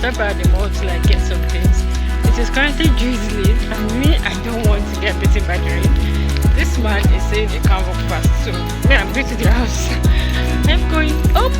Stop at the mall to like get some things. It is currently drizzling and me, I don't want to get bitten by the rain. This man is saying it can't walk fast, so me, I'm going to the house. I'm going up.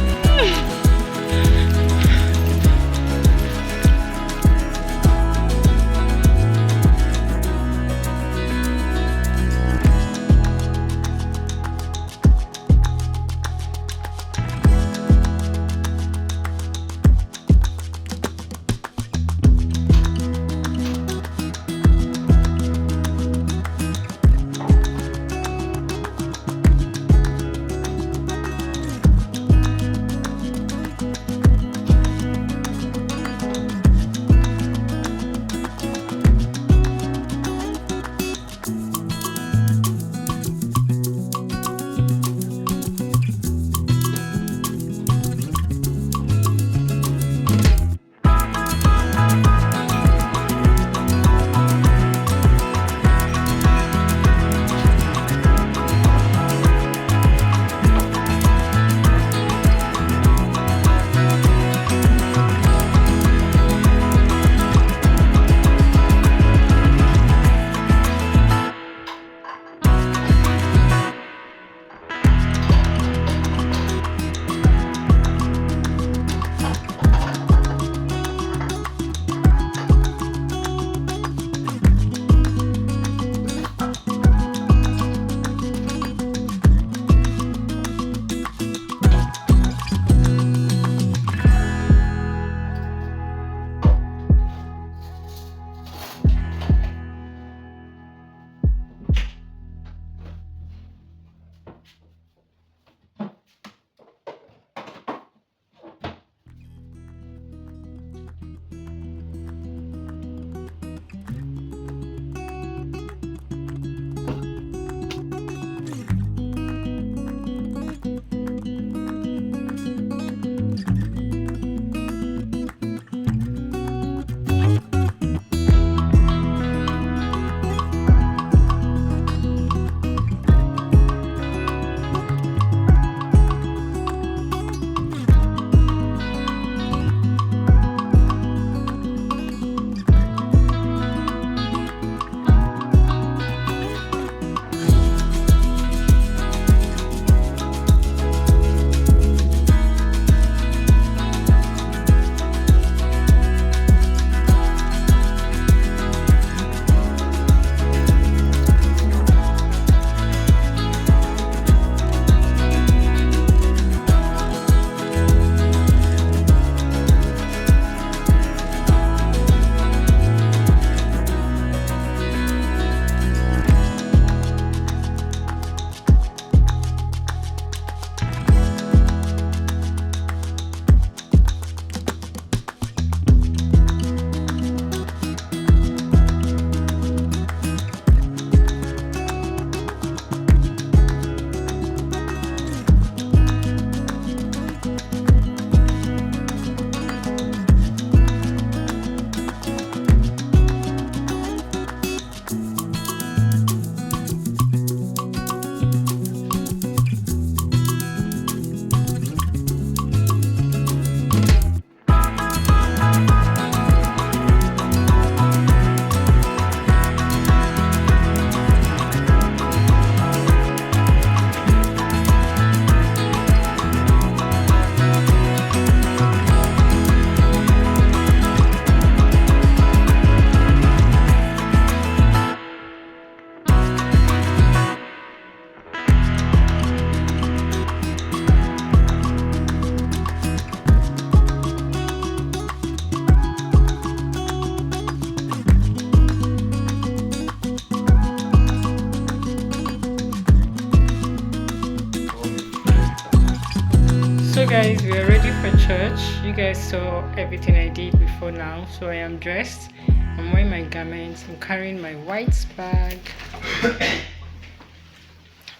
So guys, we are ready for church. You guys saw everything I did before now, so I am dressed I'm wearing my garments. I'm carrying my white bag.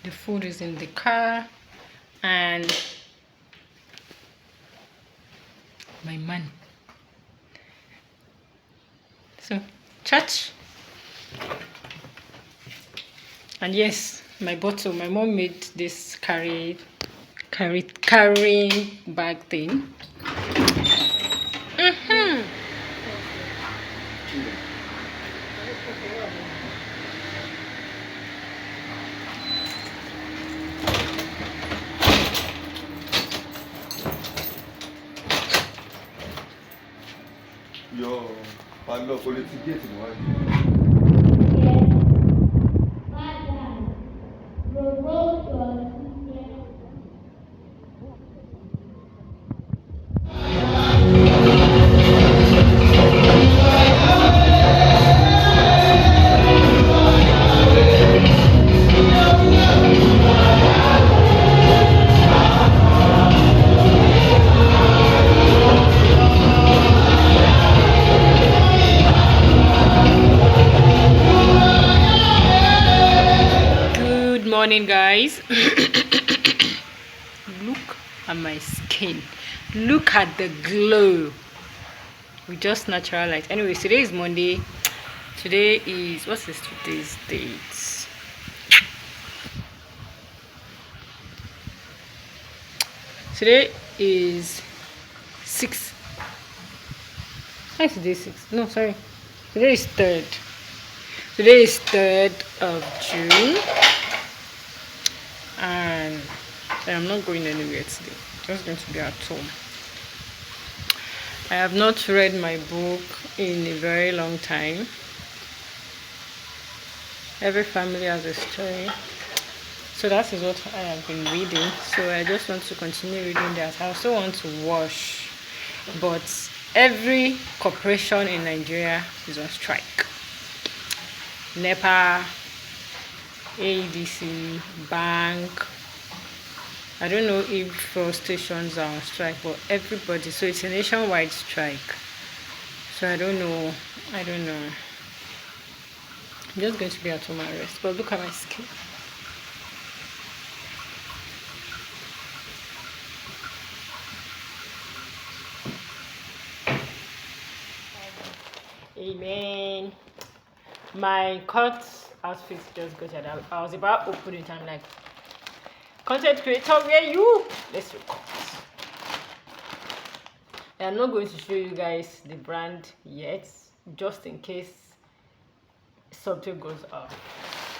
The food is in the car, and my man. So, church. And yes, my bottle. My mom made this carrying bag thing. Yo, parlo con le etichette, Good morning, guys. Look at my skin. Look at the glow. We just natural light. Anyways, today is Monday. Today is, what's today's date? Today is 6. Why is today 6? No, sorry. Today is 3rd. Today is 3rd of June. And I'm not going anywhere today. Just going to be at home. I have not read my book in a very long time. Every family has a story. So that is what I have been reading. So I just want to continue reading that. I also want to wash. But every corporation in Nigeria is on strike. NEPA, ADC, bank. I don't know if fuel stations are on strike, but everybody. So it's a nationwide strike. So I don't know. I'm just going to be at home and rest. But look at my skin. Amen. My cut outfit just got it. I was about to open it. I'm like, content creator, where you? Let's record. I'm not going to show you guys the brand yet, just in case something goes up.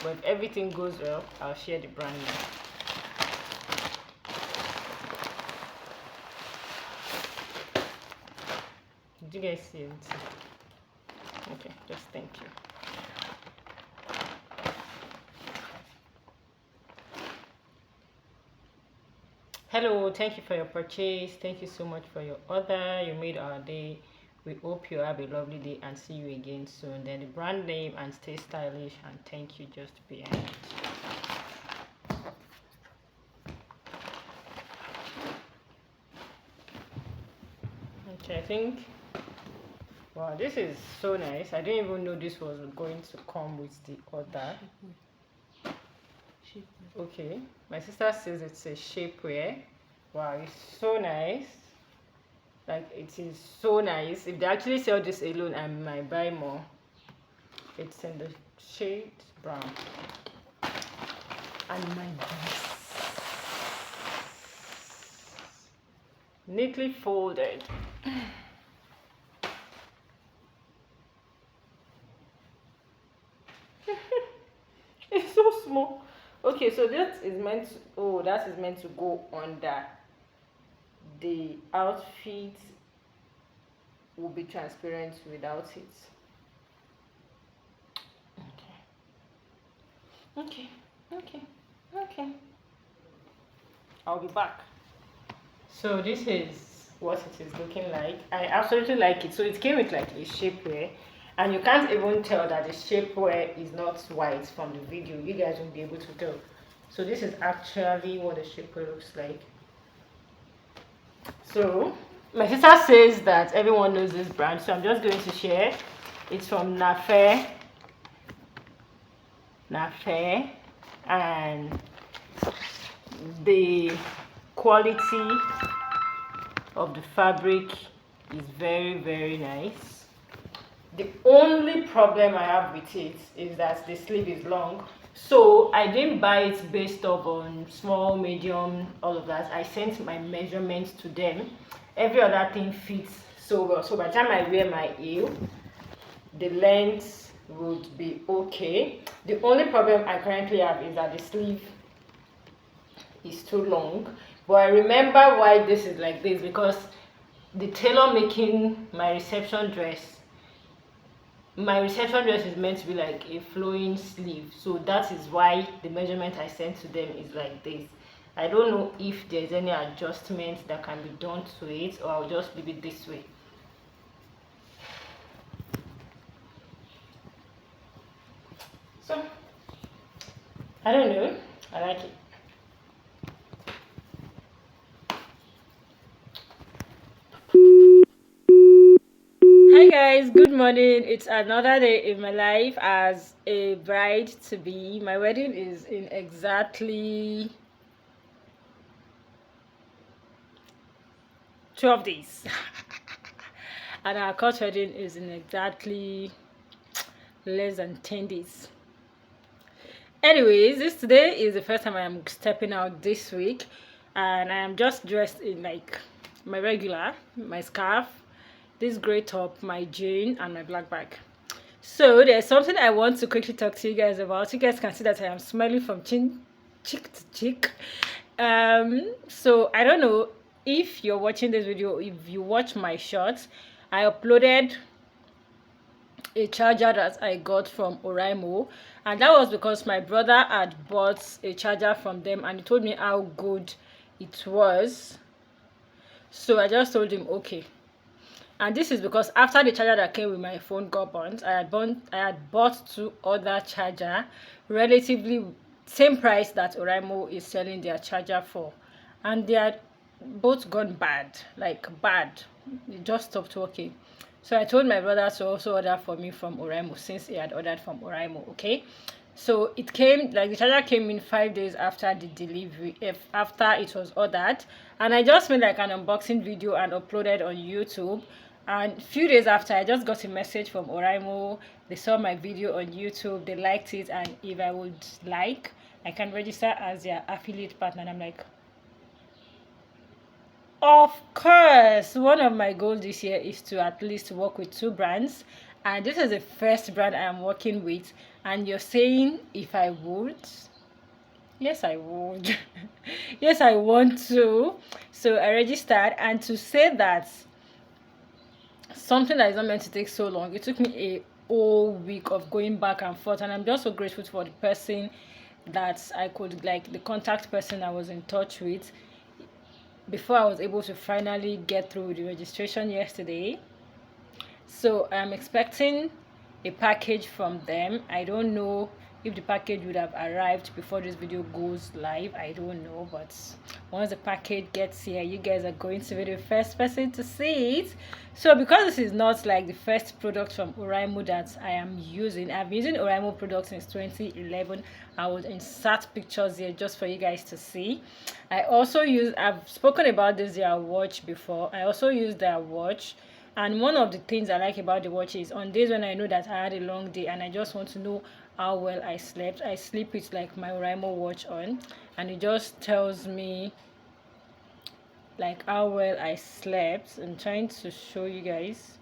But if everything goes well, I'll share the brand name. Did you guys see it? Okay, just thank you. Hello, thank you for your purchase. Thank you so much for your order. You made our day. We hope you have a lovely day and see you again soon. Then the brand name and stay stylish, and thank you just behind it. Okay, I think, wow, this is so nice. I didn't even know this was going to come with the order. Okay, my sister says it's a shapewear. Wow, it's so nice. Like, it is so nice. If they actually sell this alone, I might buy more. It's in the shade brown. And my dress, neatly folded. It's so small. Okay, so that is meant to, that is meant to go under. The outfit will be transparent without it. Okay. I'll be back. So this is what it is looking like. I absolutely like it. So it came with like a shapewear, and you can't even tell that the shapewear is not white from the video. You guys won't be able to tell. So this is actually what the shapewear looks like. So my sister says that everyone knows this brand, so I'm just going to share It's from Nafe, and the quality of the fabric is very, very nice. The only problem I have with it is that the sleeve is long, so I didn't buy it based off on small, medium, all of that. I sent my measurements to them. Every other thing fits so well, so by the time I wear my heel, the length would be okay. The only problem I currently have is that the sleeve is too long. But I remember why this is like this, because the tailor making my reception dress is meant to be like a flowing sleeve, so that is why the measurement I sent to them is like this. I don't know if there's any adjustment that can be done to it, or I'll just leave it this way. So I don't know, I like it. Hi guys, good morning. It's another day in my life as a bride to be. My wedding is in exactly 12 days and our court wedding is in exactly less than 10 days. Anyways, today is the first time I am stepping out this week, and I am just dressed in like my regular, my scarf, this gray top, my jean, and my black bag. So there's something I want to quickly talk to you guys about. You guys can see that I am smiling from cheek to cheek. So I don't know if you're watching this video, if you watch my shorts, I uploaded a charger that I got from Oraimo, and that was because my brother had bought a charger from them and he told me how good it was. So I just told him okay. And this is because after the charger that came with my phone got burnt, I had bought 2 other charger, relatively same price that Oraimo is selling their charger for, and they had both gone bad, like bad. It just stopped working. So I told my brother to also order for me from Oraimo, since he had ordered from Oraimo. Okay, so it came, like the charger came in 5 days after the delivery, after it was ordered, and I just made like an unboxing video and uploaded on YouTube. And a few days after, I just got a message from Oraimo. They saw my video on YouTube, they liked it, and if I would like, I can register as their affiliate partner. And I'm like, of course. One of my goals this year is to at least work with 2 brands, and this is the first brand I am working with. And you're saying if I would? Yes, I would. Yes, I want to. So I registered, and to say that something that is not meant to take so long, it took me a whole week of going back and forth, and I'm just so grateful for the person that I could, like the contact person I was in touch with, before I was able to finally get through the registration yesterday. So I'm expecting a package from them. I don't know if the package would have arrived before this video goes live. I don't know, but once the package gets here, you guys are going to be the first person to see it. So because this is not like the first product from Oraimo that I am using, I've been using Oraimo products since 2011. I will insert pictures here just for you guys to see. I've spoken about their watch before. I also use their watch. And one of the things I like about the watch is on days when I know that I had a long day and I just want to know how well I slept, I sleep with like my Oraimo watch on, and it just tells me like how well I slept. I'm trying to show you guys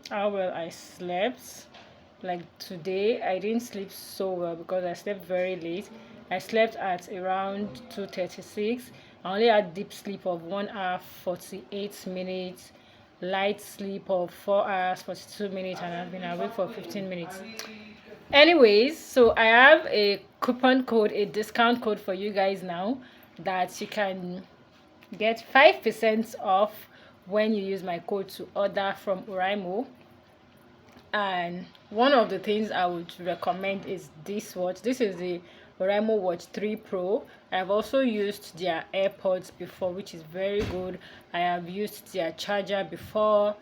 how well I slept. Like today I didn't sleep so well because I slept very late. I slept at around 2:36. I only had deep sleep of 1 hour 48 minutes, light sleep of 4 hours 42 minutes, and I've been awake for 15 minutes. Anyways, so I have a coupon code, a discount code for you guys now, that you can get 5% off when you use my code to order from Oraimo. And one of the things I would recommend is this watch. This is the Oraimo Watch 3 Pro. I've also used their AirPods before, which is very good. I have used their charger before.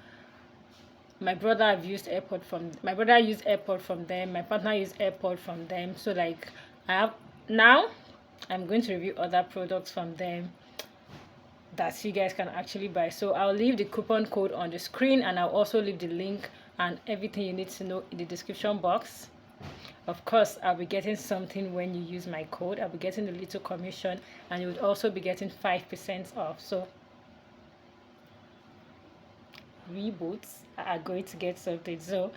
my brother have used AirPod from my brother used AirPod from them, my partner used AirPod from them. So like I have now I'm going to review other products from them that you guys can actually buy. So I'll leave the coupon code on the screen, and I'll also leave the link and everything you need to know in the description box. Of course, I'll be getting something when you use my code. I'll be getting a little commission, and you would also be getting 5% off. So reboots are going to get something. So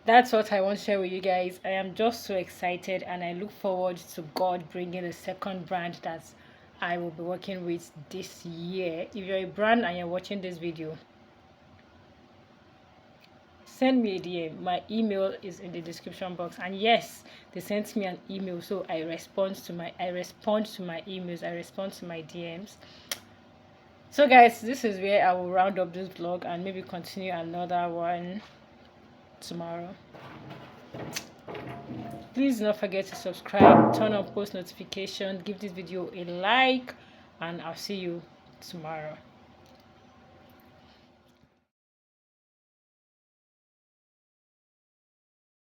that's what I want to share with you guys. I am just so excited, and I look forward to God bringing a second brand that I will be working with this year. If you're a brand and you're watching this video, send me a DM. My email is in the description box. And yes, they sent me an email, so I respond to my emails, I respond to my DMs. So guys, this is where I will round up this vlog and maybe continue another one tomorrow. Please do not forget to subscribe, turn on post notification, give this video a like, and I'll see you tomorrow.